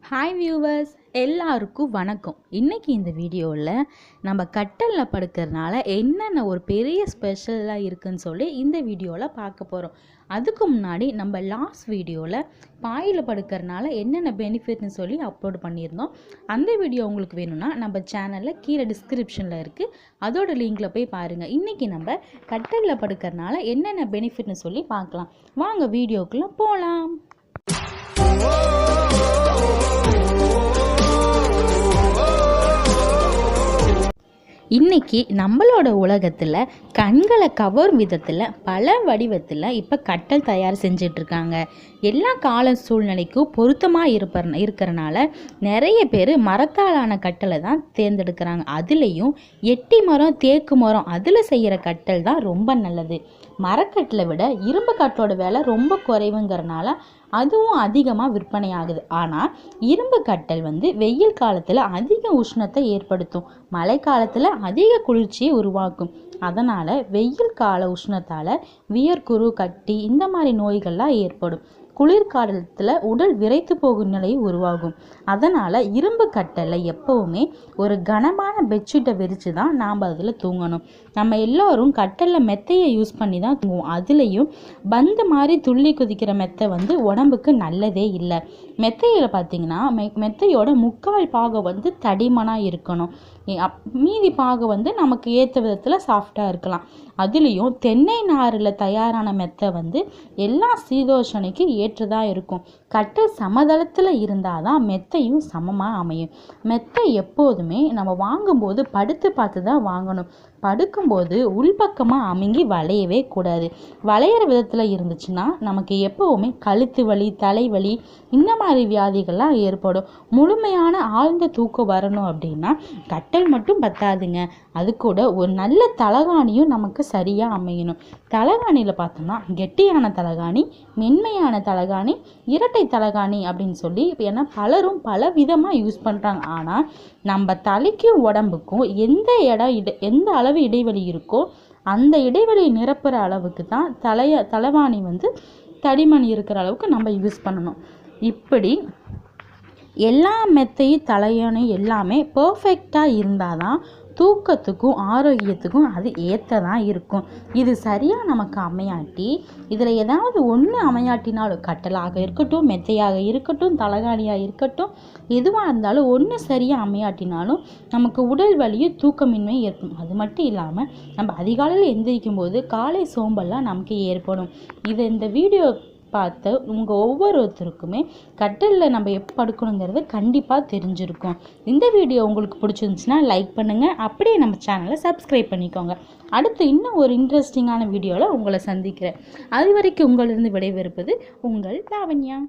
Hi viewers, எல்லாருக்கும் வணக்கம். இன்றைக்கி இந்த வீடியோவில் நம்ம கட்டலில் படுக்கிறதுனால என்னென்ன ஒரு பெரிய ஸ்பெஷலாக இருக்குதுன்னு சொல்லி இந்த வீடியோவில் பார்க்க போகிறோம். அதுக்கு முன்னாடி நம்ம லாஸ்ட் வீடியோவில் பாயில் படுக்கிறதுனால என்னென்ன பெனிஃபிட்னு சொல்லி அப்லோட் பண்ணியிருந்தோம். அந்த வீடியோ உங்களுக்கு வேணும்னா நம்ம சேனலில் கீழே டிஸ்கிரிப்ஷனில் இருக்குது, அதோட லிங்கில் போய் பாருங்கள். இன்றைக்கி நம்ம கட்டலில் படுக்கிறதுனால என்னென்ன பெனிஃபிட்னு சொல்லி பார்க்கலாம். வாங்க வீடியோக்குள்ளே போகலாம். இன்றைக்கி நம்மளோட உலகத்தில் கண்களை கவரும் விதத்தில் பல வடிவத்தில் இப்போ கட்டல் தயார் செஞ்சிட்ருக்காங்க. எல்லா கால சூழ்நிலைக்கும் பொருத்தமாக இருக்கிறனால நிறைய பேர் மரத்தாலான கட்டலை தான் தேர்ந்தெடுக்கிறாங்க. அதுலேயும் எட்டி மரம், தேக்கு மரம் அதில் செய்கிற கட்டல் தான் ரொம்ப நல்லது. மரக்கட்டலை விட இரும்பு கட்டோட விலை ரொம்ப குறைவுங்கிறனால அதுவும் அதிகமாக விற்பனை ஆகுது. ஆனால் இரும்பு கட்டல் வெயில் காலத்தில் அதிக உஷ்ணத்தை ஏற்படுத்தும், மழை காலத்தில் அதிக குளிர்ச்சியை உருவாக்கும். அதனால் வெயில் கால உஷ்ணத்தால் வியர்க்குரு, கட்டி இந்த மாதிரி நோய்கள்லாம் ஏற்படும். குளிர்காலத்தில் உடல் விரைத்து போகும் நிலை உருவாகும். அதனால் இரும்பு கட்டலில் எப்போவுமே ஒரு கனமான பெட்ஷீட்டை விரித்து தான் நாம் அதில் தூங்கணும். நம்ம எல்லோரும் கட்டலில் மெத்தையை யூஸ் பண்ணி தான் தூங்குவோம். அதுலேயும் பந்து மாதிரி துள்ளி குதிக்கிற மெத்தை உடம்புக்கு நல்லதே இல்லை. மெத்தையில் பார்த்திங்கன்னா மெத்தையோட முக்கால் பாகம் தடிமனாக இருக்கணும், மீதி பாகம் நமக்கு ஏற்ற விதத்தில் சாஃப்டாக இருக்கலாம். அதுலேயும் தென்னை நாரில் தயாரான மெத்தை எல்லா சீதோஷணைக்கு ஏற்றதாக இருக்கும். கட்டல் சமதளத்தில் இருந்தால் தான் மெத்தையும் சமமாக அமையும். மெத்தை எப்போதுமே நம்ம வாங்கும்போது படுத்து பார்த்து தான் வாங்கணும். படுக்கும்போது உள்பக்கமாக அமுங்கி வளையவே கூடாது. வளையிற விதத்தில் இருந்துச்சுன்னா நமக்கு எப்போவுமே கழுத்து வலி, தலைவலி இந்த மாதிரி வியாதிகள்லாம் ஏற்படும். முழுமையான ஆழ்ந்த தூக்கம் வரணும் அப்படின்னா கட்டல் மட்டும் பத்தாதுங்க, அது கூட ஒரு நல்ல தலகாணியும் நமக்கு சரியாக அமையணும். தலகாணியில் பார்த்தோம்னா கெட்டியான தலகாணி, மென்மையான தலகாணி, இரட்டை தலகாணி அப்படின்னு சொல்லி ஏன்னா பலரும் பல விதமாக யூஸ் பண்ணுறாங்க. ஆனால் நம்ம தலைக்கும் உடம்புக்கும் எந்த அளவு இடைவெளி இருக்கோ அந்த இடைவெளியை நிரப்புற அளவுக்கு தான் தலைவாணி தடிமணி இருக்கிற அளவுக்கு நம்ம யூஸ் பண்ணணும். இப்படி எல்லா மெத்தையும் தலையணை எல்லாமே பர்ஃபெக்டாக இருந்தால் தான் தூக்கத்துக்கும் ஆரோக்கியத்துக்கும் அது ஏற்றதான் இருக்கும். இது சரியாக நமக்கு அமையாட்டி, இதில் ஏதாவது ஒன்று அமையாட்டினாலும் கட்டலாக இருக்கட்டும், மெத்தையாக இருக்கட்டும், தலகாணியாக இருக்கட்டும், எதுவாக இருந்தாலும் ஒன்று சரியாக அமையாட்டினாலும் நமக்கு உடல் வலியும் தூக்கமின்மை ஏற்படும். அது மட்டும் இல்லாமல் நம்ம அதிகாலையில் எந்திரிக்கும் போது காலை சோம்பல்லாம் நமக்கு ஏற்படும். இந்த வீடியோ பார்த்து உங்கள் ஒவ்வொருத்தருக்குமே கட்டலில் நம்ம எப்போ படுக்கணுங்கிறது கண்டிப்பாக தெரிஞ்சிருக்கும். இந்த வீடியோ உங்களுக்கு பிடிச்சிருந்துச்சுன்னா லைக் பண்ணுங்கள், அப்படியே நம்ம சேனலை சப்ஸ்கிரைப் பண்ணிக்கோங்க. அடுத்து இன்னும் ஒரு இன்ட்ரெஸ்டிங்கான வீடியோவில் உங்களை சந்திக்கிறேன். அது வரைக்கும் உங்களிருந்து விடைபெறுவது உங்கள் லாவண்யா.